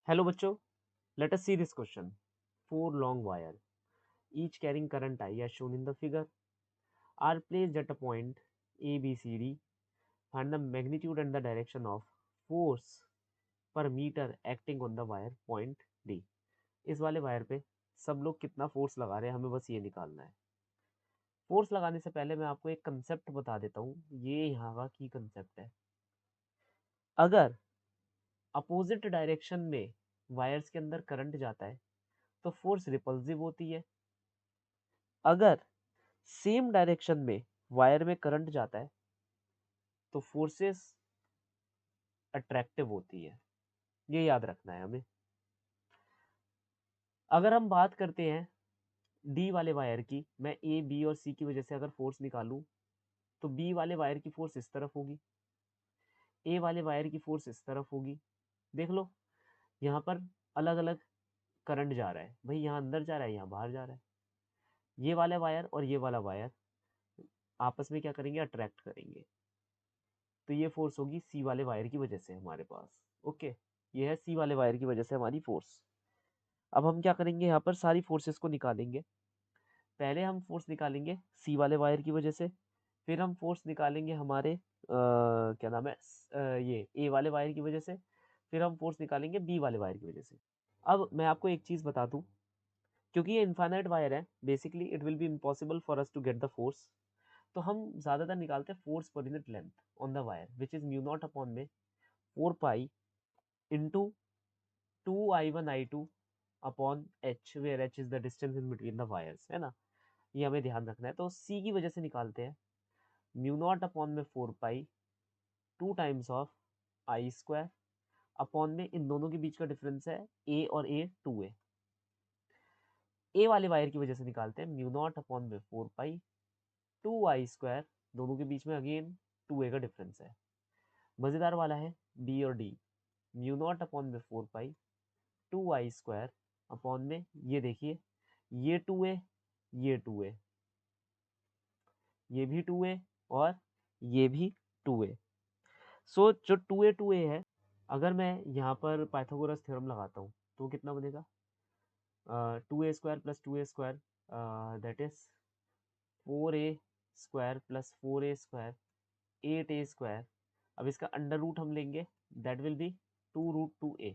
Hello बच्चों, let us see this question. Four long wire, each carrying current I as shown in the figure, are placed at a point A, B, C, D. Find the magnitude and the direction of force per meter acting on the wire point D. इस वाले wire पे सब लोग कितना force लगा रहे हैं हमें बस ये निकालना है। फोर्स लगाने से पहले मैं आपको एक कंसेप्ट बता देता हूँ, ये यहाँ का की कंसेप्ट है। अगर अपोजिट डायरेक्शन में वायर्स के अंदर करंट जाता है तो फोर्स रिपल्सिव होती है। अगर सेम डायरेक्शन में वायर में करंट जाता है तो फोर्सेस अट्रैक्टिव होती है, ये याद रखना है हमें। अगर हम बात करते हैं डी वाले वायर की, मैं ए बी और सी की वजह से अगर फोर्स निकालूं तो बी वाले वायर की फोर्स इस तरफ होगी, ए वाले वायर की फोर्स इस तरफ होगी। देख लो यहाँ पर अलग अलग करंट जा रहा है, भाई यहाँ अंदर जा रहा है यहाँ बाहर जा रहा है। ये वाला वायर और ये वाला वायर आपस में क्या करेंगे, अट्रैक्ट करेंगे। तो ये फोर्स होगी सी वाले वायर की वजह से हमारे पास। ओके, ये है सी वाले वायर की वजह से हमारी फोर्स। अब हम क्या करेंगे, यहाँ पर सारी फोर्सेस को निकालेंगे। पहले हम फोर्स निकालेंगे सी वाले वायर की वजह से, फिर हम फोर्स निकालेंगे हमारे क्या नाम है ये ए वाले वायर की वजह से, फिर हम फोर्स निकालेंगे बी वाले वायर की वजह से। अब मैं आपको एक चीज़ बता दूं, क्योंकि ये इनफाइनाइट वायर है, basically it will be impossible for us to get the force. तो हम ज़्यादातर निकालते हैं force per unit length on the wire which is mu not upon में 4 pi into 2I1I2 upon h, where h is the distance in between the wires, है ना। ये हमें ध्यान रखना है। तो सी की वजह से निकालते हैं म्यू नॉट अपॉन में 4 पाई 2 टाइम्स ऑफ I² अपॉन में इन दोनों के बीच का डिफरेंस है ए और ए 2A। ए वाले वायर की वजह से निकालते हैं म्यू नॉट अपॉन में 4 पाई 2I², दोनों के बीच में अगेन 2A का डिफरेंस है। मज़ेदार वाला है बी और डी, म्यू नॉट अपॉन में 4 पाई 2I² अपॉन में ये देखिए ये 2A, ये 2A, ये भी 2A और ये भी 2A। सो जो 2A है, अगर मैं यहाँ पर पाइथागोरस थ्योरम लगाता हूँ तो कितना बनेगा, 2A² plus 2A² that is 4A² plus 4A², 8A²। अब इसका अंडर रूट हम लेंगे, दैट विल बी 2√2A।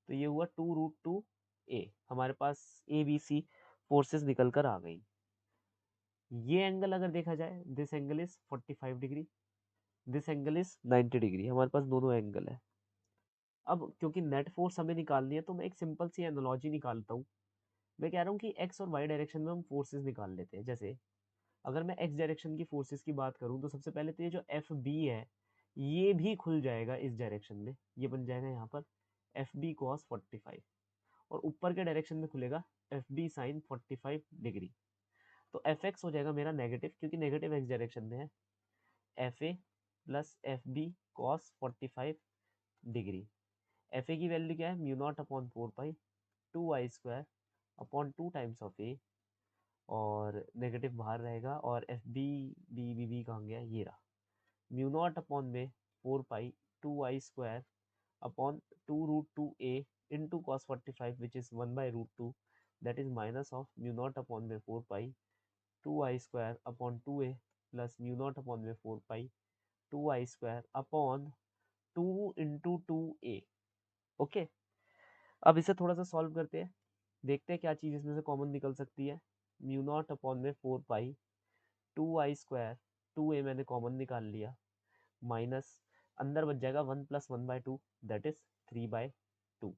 तो ये हुआ 2√2A। हमारे पास ए बी सी फोर्सेस निकल कर आ गई। ये एंगल अगर देखा जाए, this angle is 45 degree, this angle is 90 degree, हमारे पास दोनों एंगल है। अब क्योंकि नेट फोर्स हमें निकालनी है तो मैं एक सिंपल सी एनालॉजी निकालता हूँ। मैं कह रहा हूँ कि एक्स और वाई डायरेक्शन में हम फोर्सेस निकाल लेते हैं। जैसे अगर मैं एक्स डायरेक्शन की फोर्सेस की बात करूँ तो सबसे पहले तो ये जो एफ बी है ये भी खुल जाएगा इस डायरेक्शन में, ये बन जाएगा यहाँ पर एफ बी कॉस 45, और ऊपर के डायरेक्शन में खुलेगा एफ बी साइन 45 डिग्री। तो एफ एक्स हो जाएगा मेरा नेगेटिव, क्योंकि नेगेटिव एक्स डायरेक्शन में है, F A plus F B cos 45 degree. F A की वैल्यू क्या है, mu not upon 4 pi 2I² upon 2 times of A, और नेगेटिव बाहर रहेगा, और एफ बी बी कहाँ गया, ये रहा, म्यू नॉट अपॉन में 4 pi 2I² upon 2√2A into cos 45 which is 1/√2, that is minus of mu naught upon में 4 pi 2I² upon 2A plus mu naught upon में 4 pi 2I² upon 2 into 2A। Okay, अब इसे थोड़ा सा solve करते हैं, देखते हैं क्या चीज़ इसमें से कॉमन निकल सकती है। म्यू नॉट अपॉन में 4 पाई 2I², 2A मैंने कॉमन निकाल लिया, माइनस अंदर बच जाएगा 1 प्लस 1/2 दैट इज 3/2।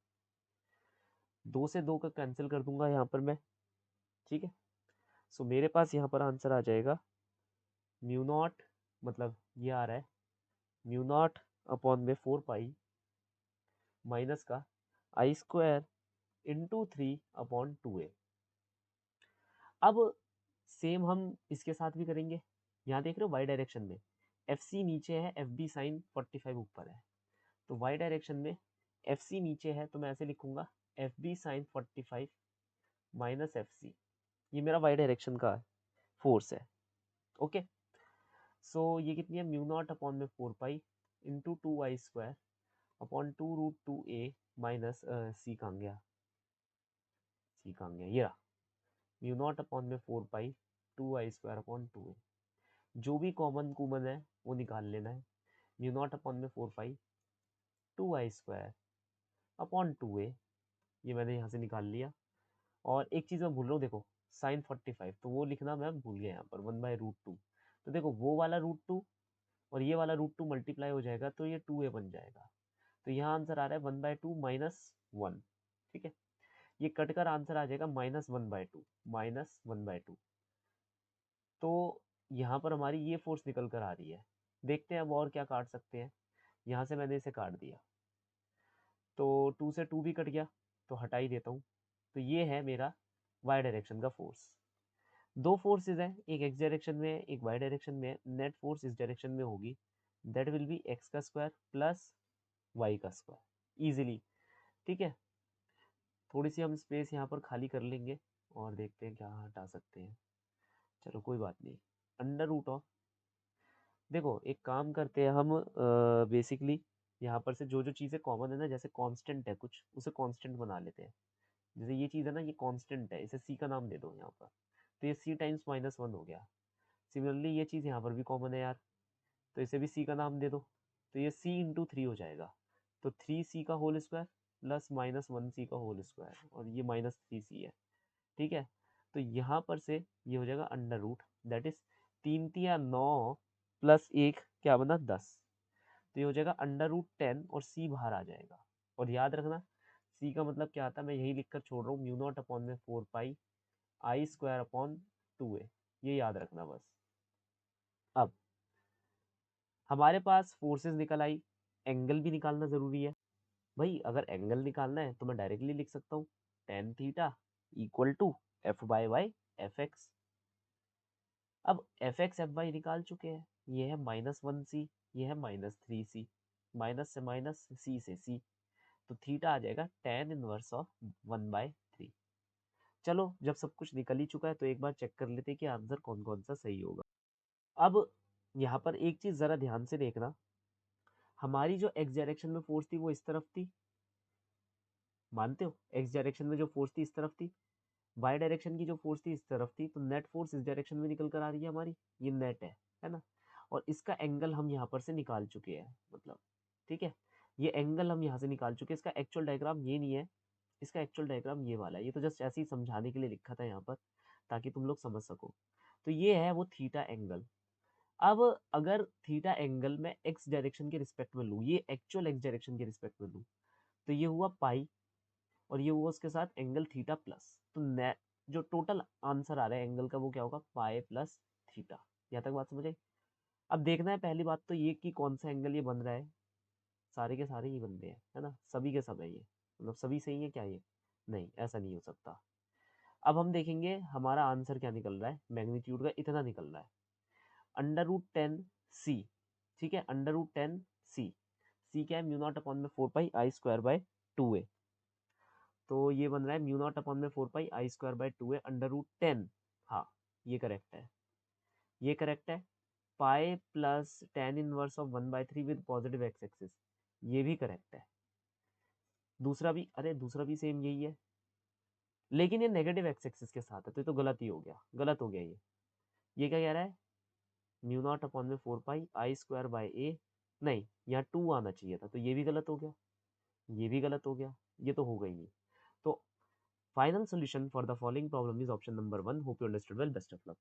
2 से 2 का कैंसिल कर दूंगा यहाँ पर मैं, ठीक है। सो मेरे पास यहाँ पर आंसर आ जाएगा म्यू नॉट, मतलब ये आ रहा है म्यू नॉट अपॉन में 4 पाई माइनस का I² इंटू 3/2A। अब सेम हम इसके साथ भी करेंगे। यहाँ देख रहे हो वाई डायरेक्शन में एफ सी नीचे है, एफ बी साइन 45 ऊपर है, तो वाई डायरेक्शन में एफ सी नीचे है तो मैं ऐसे लिखूंगा F B sine 45 minus F C, ये मेरा वाई डायरेक्शन का फोर्स है। ओके, सो ये कितनी है, म्यू नॉट अपॉन में 4 pi into 2I² upon 2√2a minus C कहाँ गया, सी कहाँ गया, ये रहा, म्यू नॉट अपॉन में 4 पाई 2i² अपॉन 2a। जो भी कॉमन है वो निकाल लेना है। म्यू नॉट अपॉन में 4 पाई 2i² अपॉन 2a, ये मैंने यहाँ से निकाल लिया। और एक चीज़ मैं भूल रहा हूँ, देखो साइन 45, तो वो लिखना मैं भूल गया यहाँ पर, 1/√2। तो देखो वो वाला √2 और ये वाला √2 मल्टीप्लाई हो जाएगा तो ये 2a बन जाएगा। तो यहाँ आंसर आ रहा है 1/2 -1। ठीक है, ये कट कर आंसर आ जाएगा -1/2, -1/2। तो यहाँ पर हमारी ये फोर्स निकल कर आ रही है। देखते हैं अब और क्या काट सकते हैं। यहाँ से मैंने इसे काट दिया तो 2 से 2 भी कट गया, तो हटा ही देता हूँ। तो ये है मेरा y डायरेक्शन का फोर्स। दो फोर्सेज हैं, एक x डायरेक्शन में है, एक y डायरेक्शन में है। नेट फोर्स इस डायरेक्शन में होगी, दैट विल बी x का स्क्वायर प्लस y का स्क्वायर इजीली। ठीक है, थोड़ी सी हम स्पेस यहाँ पर खाली कर लेंगे और देखते हैं क्या हटा सकते हैं। चलो कोई बात नहीं, अंडर रूट ऑफ, देखो एक काम करते हैं हम, बेसिकली यहाँ पर से जो जो चीज़ें कॉमन है ना, जैसे कांस्टेंट है कुछ, उसे कांस्टेंट बना लेते हैं। जैसे ये चीज़ है ना, ये कांस्टेंट है, इसे सी का नाम दे दो यहाँ पर, तो ये सी टाइम्स -1 हो गया। सिमिलरली ये चीज़ यहाँ पर भी कॉमन है यार, तो इसे भी सी का नाम दे दो, तो ये सी इंटू 3 हो जाएगा। तो 3c का होल स्क्वायर प्लस -1c का होल स्क्वायर, और ये -3c है। ठीक है, तो यहाँ पर से ये हो जाएगा under root, that is 3×9 plus 1 क्या बना 10। तो ये हो जाएगा √10 और c बाहर आ जाएगा। और याद रखना c का मतलब क्या आता है, मैं यही लिख कर छोड़ रहा हूँ, म्यू नॉट अपॉन में 4 पाई i² अपॉन 2a, ये याद रखना बस। अब हमारे पास फोर्सेस निकल आई, एंगल भी निकालना जरूरी है भाई। अगर एंगल निकालना है तो मैं डायरेक्टली लिख सकता हूँ tan theta equal to f/y fx। अब fx fy निकाल चुके हैं, ये है -1c, ये है -3c, माइनस से माइनस, c से c, तो थीटा आ जाएगा tan इनवर्स ऑफ 1/3। चलो जब सब कुछ निकल ही चुका है तो एक बार चेक कर लेते हैं कि आंसर कौन कौन सा सही होगा। अब यहाँ पर एक चीज जरा ध्यान से देखना, हमारी जो x डायरेक्शन में फोर्स थी वो इस तरफ थी, मानते हो? x डायरेक्शन में जो फोर्स थी इस तरफ थी, y डायरेक्शन की जो फोर्स थी इस तरफ थी, तो नेट फोर्स इस डायरेक्शन में निकल कर आ रही है हमारी, ये नेट है ना। और इसका एंगल हम यहाँ पर से निकाल चुके हैं, मतलब ठीक है, ये एंगल हम यहाँ से निकाल चुके हैं। इसका एक्चुअल डायग्राम ये नहीं है, इसका एक्चुअल डायग्राम ये वाला है, ये तो जस्ट ऐसे ही समझाने के लिए लिखा था यहाँ पर ताकि तुम लोग समझ सको। तो ये है वो थीटा एंगल। अब अगर थीटा एंगल मैं एक्स डायरेक्शन के रिस्पेक्ट में लूँ, ये एक्चुअल एक्स डायरेक्शन के रिस्पेक्ट में लूँ, तो ये हुआ पाई और ये हुआ उसके साथ एंगल थीटा प्लस, तो नेट जो टोटल आंसर आ रहा है एंगल का वो क्या होगा, पाई प्लस थीटा। यहाँ तक बात समझ आई? अब देखना है पहली बात तो ये कि कौन सा एंगल ये बन रहा है, सारे के सारे ही बन रहे हैं, है ना, सभी के सब है ये, मतलब सभी सही है क्या ये, नहीं ऐसा नहीं हो सकता। अब हम देखेंगे हमारा आंसर क्या निकल रहा है, मैग्नीट्यूड का इतना निकल रहा है, √10c। ठीक है, √10c, c क्या है, म्यू नॉट अपॉन में 4 पाई i² बाय 2a, तो ये बन रहा है म्यू नॉट अपॉन में 4 पाई i² बाय 2a √10। हाँ ये करेक्ट है, ये करेक्ट है। Pi plus tan inverse of 1/3 with positive x axis, ये भी करेक्ट है। दूसरा भी, अरे दूसरा भी सेम यही है, लेकिन ये नेगेटिव एक्स एक्सिस के साथ है, तो ये तो गलत ही हो गया, गलत हो गया ये क्या कह रहा है, म्यू नॉट अपॉन में 4 पाई i² बाय a, नहीं यहाँ 2 आना चाहिए था, तो ये भी गलत हो गया, ये भी गलत हो गया, ये तो होगा ही नहीं। तो final solution for the following problem is option number 1। Hope you understood well, best of luck.